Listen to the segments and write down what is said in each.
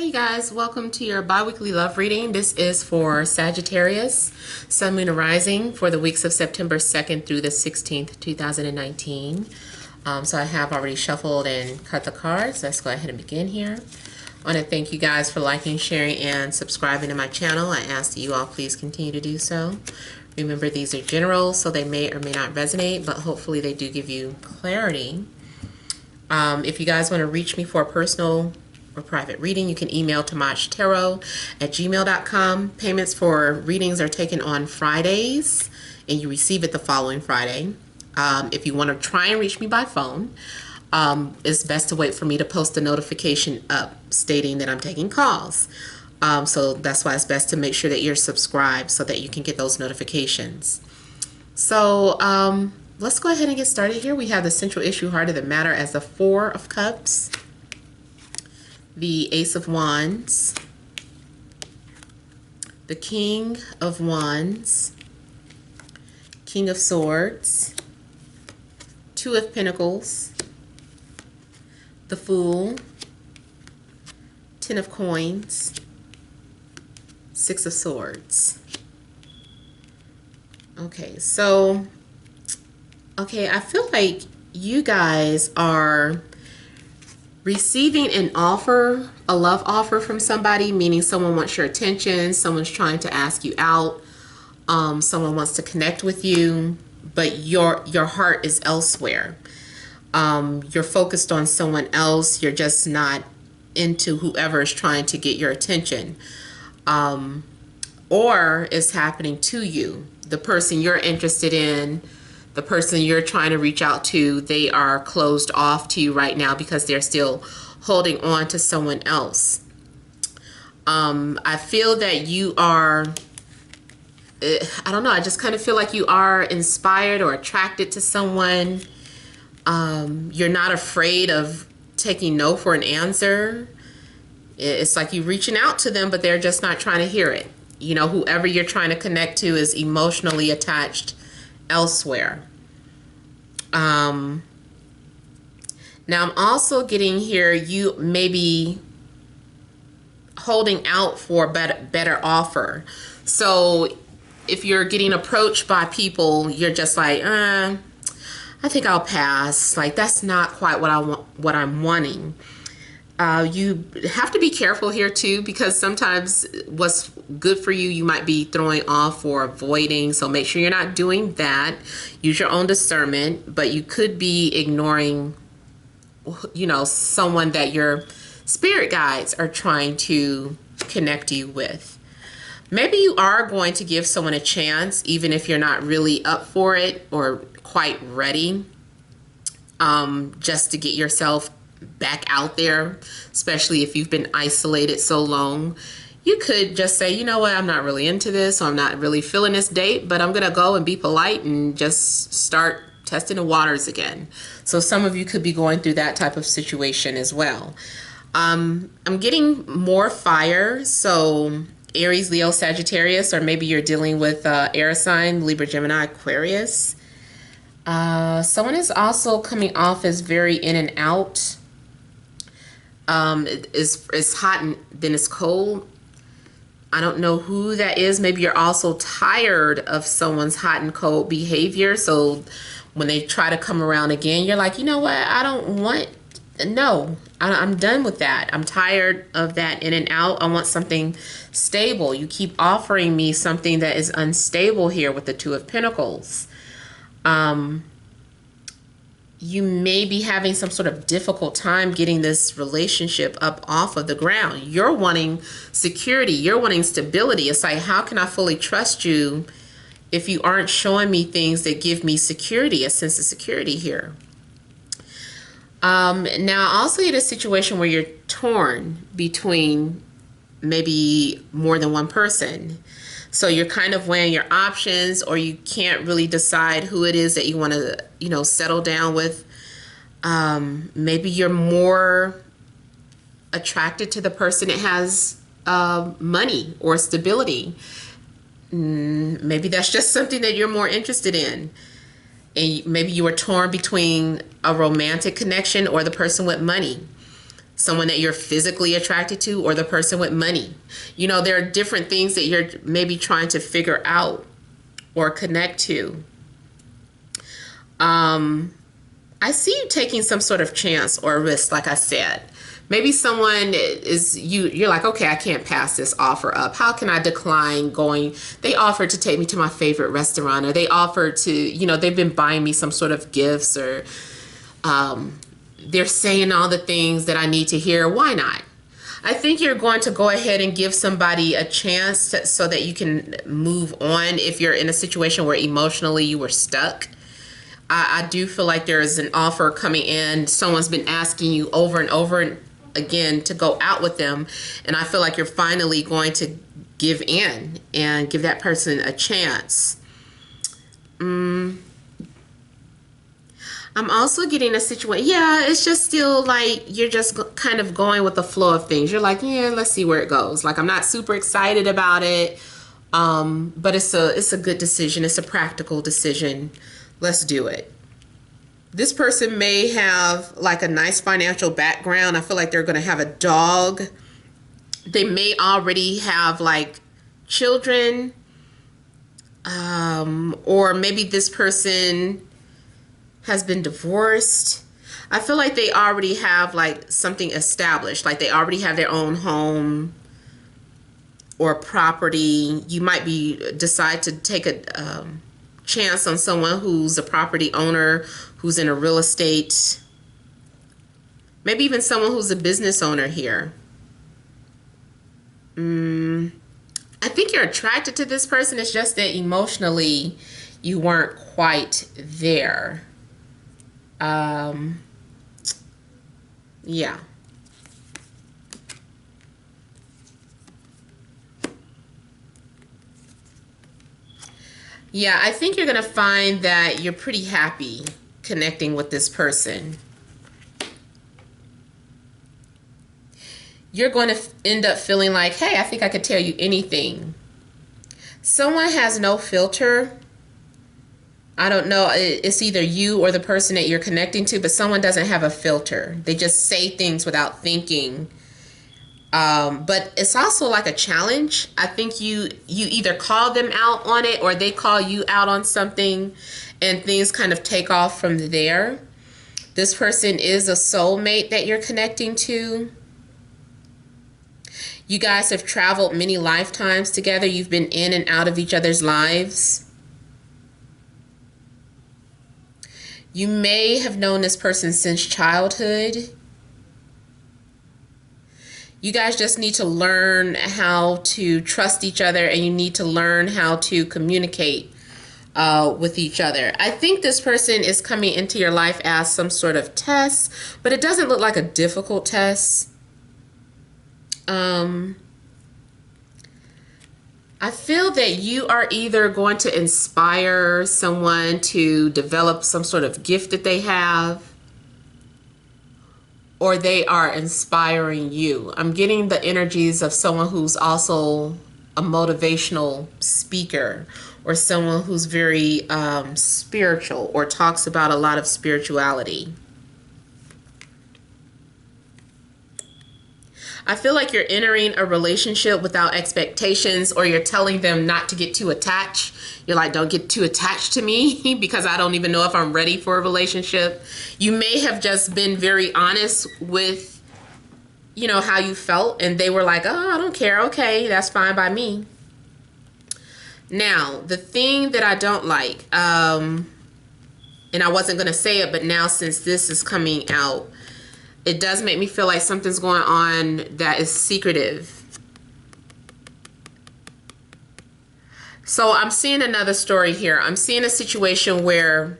Hi you guys, welcome to your bi-weekly love reading. This is for Sagittarius, Sun, Moon, and Rising for the weeks of September 2nd through the 16th, 2019. So I have already shuffled and cut the cards. Let's go ahead and begin here. I want to thank you guys for liking, sharing, and subscribing to my channel. I ask that you all please continue to do so. Remember, these are general, so they may or may not resonate, but hopefully they do give you clarity. If you guys want to reach me for a personal or private reading, you can email TemajTarot@gmail.com. Payments for readings are taken on Fridays, and you receive it the following Friday. If you want to try and reach me by phone, it's best to wait for me to post a notification up stating that I'm taking calls. So that's why it's best to make sure that you're subscribed so that you can get those notifications. So let's go ahead and get started here. We have the central issue, heart of the matter, as the Four of Cups, the Ace of Wands, the King of Wands, King of Swords, Two of Pentacles, the Fool, Ten of Coins, Six of Swords. Okay, so I feel like you guys are receiving an offer, a love offer from somebody, meaning someone wants your attention, someone's trying to ask you out, someone wants to connect with you, but your heart is elsewhere. You're focused on someone else. You're just not into whoever is trying to get your attention. Or it's happening to you. The person you're interested in, the person you're trying to reach out to, they are closed off to you right now because they're still holding on to someone else. I feel that you are, I don't know, I just kind of feel like you are inspired or attracted to someone. You're not afraid of taking no for an answer. It's like you're reaching out to them, but they're just not trying to hear it. You know, whoever you're trying to connect to is emotionally attached elsewhere. Now I'm also getting here, you may be holding out for a better offer. So if you're getting approached by people, you're just like, I think I'll pass. Like, that's not quite what I want, what I'm wanting. You have to be careful here too, because sometimes what's good for you, you might be throwing off or avoiding. So make sure you're not doing that. Use your own discernment, but you could be ignoring, you know, someone that your spirit guides are trying to connect you with. Maybe you are going to give someone a chance, even if you're not really up for it or quite ready, just to get yourself back out there, especially if you've been isolated so long. You could just say, you know what, I'm not really into this, or I'm not really feeling this date, but I'm gonna go and be polite and just start testing the waters again. So some of you could be going through that type of situation as well. I'm getting more fire, so Aries, Leo, Sagittarius, or maybe you're dealing with air sign, Libra, Gemini, Aquarius. Someone is also coming off as very in and out. It's hot and then it's cold. I don't know who that is. Maybe you're also tired of someone's hot and cold behavior. So when they try to come around again, you're like, you know what? I'm done with that. I'm tired of that in and out. I want something stable. You keep offering me something that is unstable here with the Two of Pentacles. You may be having some sort of difficult time getting this relationship up off of the ground. You're wanting security. You're wanting stability. It's like, how can I fully trust you if you aren't showing me things that give me security, a sense of security here? Now, also in a situation where you're torn between maybe more than one person. So you're kind of weighing your options, or you can't really decide who it is that you want to, you know, settle down with. Maybe you're more attracted to the person that has money or stability. Maybe that's just something that you're more interested in. And maybe you were torn between a romantic connection or the person with money. someone that you're physically attracted to, or the person with money. You know, there are different things that you're maybe trying to figure out or connect to. I see you taking some sort of chance or risk, like I said. Maybe someone is, you're like, okay, I can't pass this offer up. How can I decline going? They offered to take me to my favorite restaurant, or they offered to, you know, they've been buying me some sort of gifts, or they're saying all the things that I need to hear. Why not? I think you're going to go ahead and give somebody a chance so that you can move on if you're in a situation where emotionally you were stuck. I do feel like there is an offer coming in. Someone's been asking you over and over again to go out with them. And I feel like you're finally going to give in and give that person a chance. I'm also getting a situation. Yeah, it's just still like you're just kind of going with the flow of things. You're like, yeah, let's see where it goes. Like, I'm not super excited about it, but it's a good decision. It's a practical decision. Let's do it. This person may have like a nice financial background. I feel like they're going to have a dog. They may already have like children, or maybe this person has been divorced. I feel like they already have like something established, like they already have their own home or property. You might decide to take a chance on someone who's a property owner, who's in a real estate, maybe even someone who's a business owner here. I think you're attracted to this person. It's just that emotionally you weren't quite there. Yeah. Yeah, I think you're going to find that you're pretty happy connecting with this person. You're going to end up feeling like, hey, I think I could tell you anything. Someone has no filter. I don't know, it's either you or the person that you're connecting to, but someone doesn't have a filter. They just say things without thinking. But it's also like a challenge. I think you either call them out on it or they call you out on something, and things kind of take off from there. This person is a soulmate that you're connecting to. You guys have traveled many lifetimes together. You've been in and out of each other's lives. You may have known this person since childhood. You guys just need to learn how to trust each other, and you need to learn how to communicate with each other. I think this person is coming into your life as some sort of test, but it doesn't look like a difficult test. I feel that you are either going to inspire someone to develop some sort of gift that they have, or they are inspiring you. I'm getting the energies of someone who's also a motivational speaker, or someone who's very spiritual or talks about a lot of spirituality. I feel like you're entering a relationship without expectations, or you're telling them not to get too attached. You're like, don't get too attached to me because I don't even know if I'm ready for a relationship. You may have just been very honest with, you know, how you felt, and they were like, oh, I don't care. Okay, that's fine by me. Now, the thing that I don't like, and I wasn't going to say it, but now since this is coming out, it does make me feel like something's going on that is secretive. So I'm seeing another story here. I'm seeing a situation where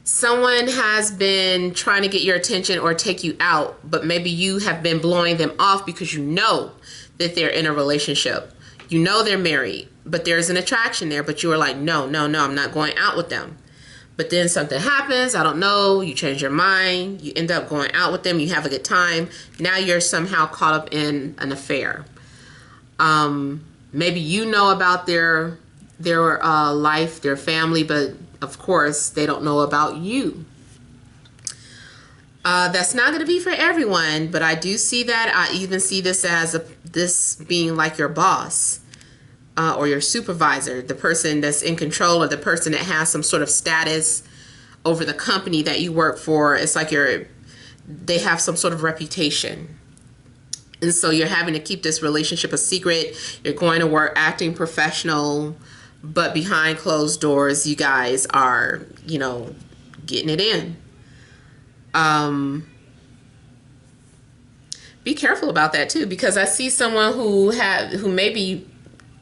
someone has been trying to get your attention or take you out, but maybe you have been blowing them off because you know that they're in a relationship. You know they're married, but there's an attraction there, but you are like, no, I'm not going out with them. But then something happens, I don't know, you change your mind, you end up going out with them, you have a good time. Now you're somehow caught up in an affair. Maybe you know about their life, their family, but of course they don't know about you. That's not going to be for everyone, but I do see that. I even see this as this being like your boss or your supervisor, the person that's in control, or the person that has some sort of status over the company that you work for. It's like they have some sort of reputation. And so you're having to keep this relationship a secret. You're going to work acting professional, but behind closed doors, you guys are, you know, getting it in. Be careful about that too, because I see someone who may be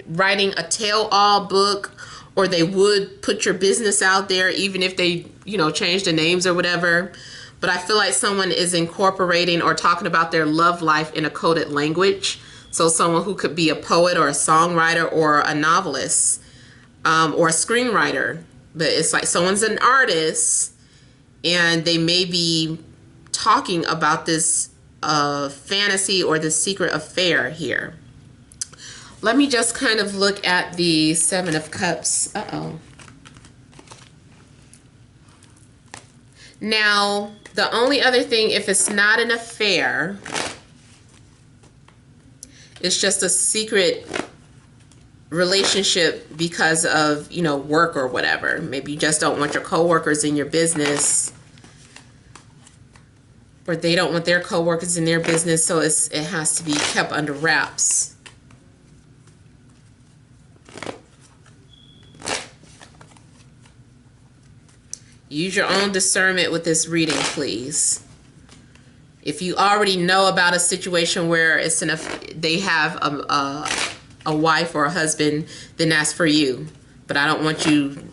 writing a tell-all book, or they would put your business out there even if they, you know, change the names or whatever. But I feel like someone is incorporating or talking about their love life in a coded language. So someone who could be a poet or a songwriter or a novelist or a screenwriter. But it's like someone's an artist and they may be talking about this fantasy or this secret affair here. Let me just kind of look at the Seven of Cups. Now, the only other thing, if it's not an affair, it's just a secret relationship because of, you know, work or whatever. Maybe you just don't want your coworkers in your business, or they don't want their coworkers in their business, so it has to be kept under wraps. Use your own discernment with this reading, please. If you already know about a situation where they have a wife or a husband, then that's for you. But I don't want you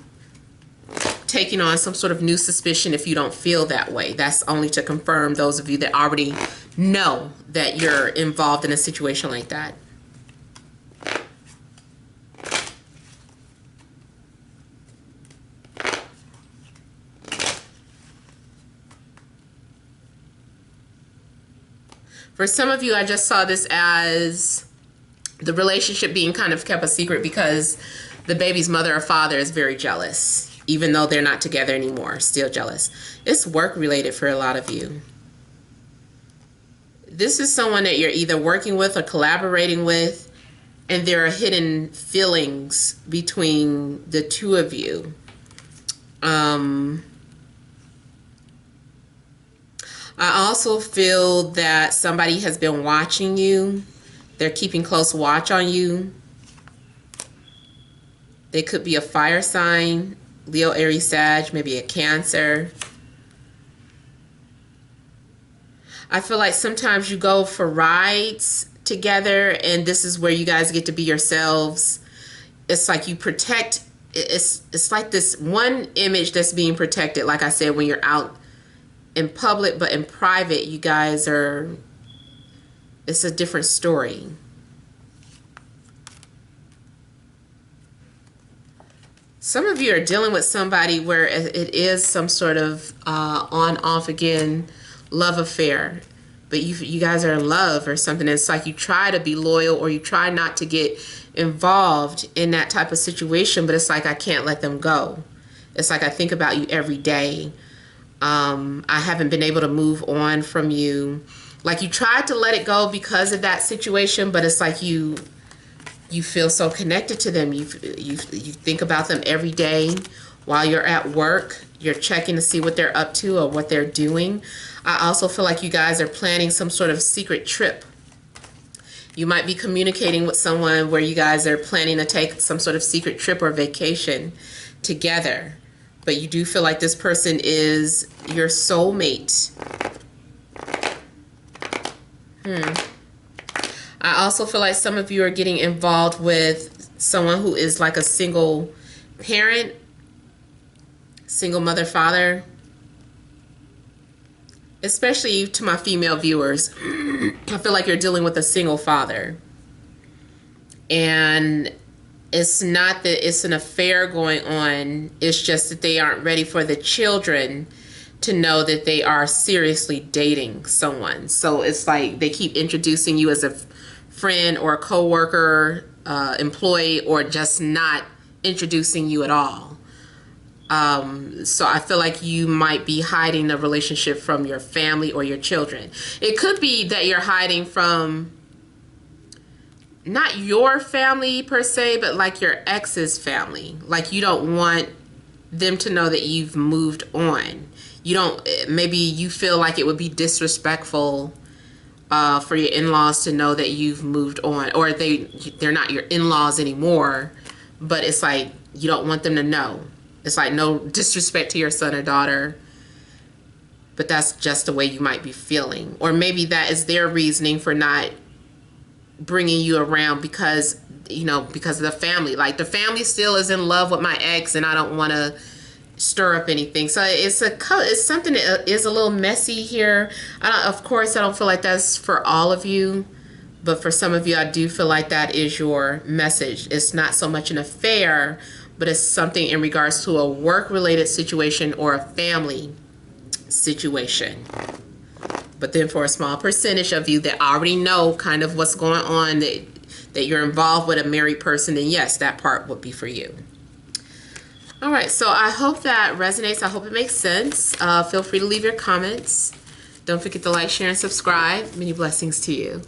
taking on some sort of new suspicion if you don't feel that way. That's only to confirm those of you that already know that you're involved in a situation like that. For some of you, I just saw this as the relationship being kind of kept a secret because the baby's mother or father is very jealous. Even though they're not together anymore, still jealous. It's work related for a lot of you. This is someone that you're either working with or collaborating with, and there are hidden feelings between the two of you. I also feel that somebody has been watching you. They're keeping close watch on you. They could be a fire sign, Leo, Aries, Sag, maybe a Cancer. I feel like sometimes you go for rides together, and this is where you guys get to be yourselves. It's like you protect, it's like this one image that's being protected, like I said, when you're out in public, but in private, you guys are, it's a different story. Some of you are dealing with somebody where it is some sort of on-off again love affair, but you guys are in love or something. It's like you try to be loyal, or you try not to get involved in that type of situation, but it's like I can't let them go. It's like I think about you every day. I haven't been able to move on from you. Like you tried to let it go because of that situation, but it's like you feel so connected to them. You think about them every day while you're at work. You're checking to see what they're up to or what they're doing. I also feel like you guys are planning some sort of secret trip. You might be communicating with someone where you guys are planning to take some sort of secret trip or vacation together. But you do feel like this person is your soulmate. I also feel like some of you are getting involved with someone who is like a single parent, single mother, father. Especially to my female viewers, I feel like you're dealing with a single father. And it's not that it's an affair going on. It's just that they aren't ready for the children to know that they are seriously dating someone. So it's like they keep introducing you as a friend or a coworker, employee, or just not introducing you at all. So I feel like you might be hiding a relationship from your family or your children. It could be that you're hiding from not your family per se, but like your ex's family. Like you don't want them to know that you've moved on. You don't, maybe you feel like it would be disrespectful for your in-laws to know that you've moved on, or they're not your in-laws anymore, but it's like you don't want them to know. It's like no disrespect to your son or daughter, but that's just the way you might be feeling. Or maybe that is their reasoning for not bringing you around because, you know, because of the family. Like the family still is in love with my ex and I don't want to stir up anything. So it's something that is a little messy here. Of course, I don't feel like that's for all of you, but for some of you, I do feel like that is your message. It's not so much an affair, but it's something in regards to a work-related situation or a family situation. But then for a small percentage of you that already know kind of what's going on, that you're involved with a married person, then yes, that part would be for you. All right, so I hope that resonates. I hope it makes sense. Feel free to leave your comments. Don't forget to like, share, and subscribe. Many blessings to you.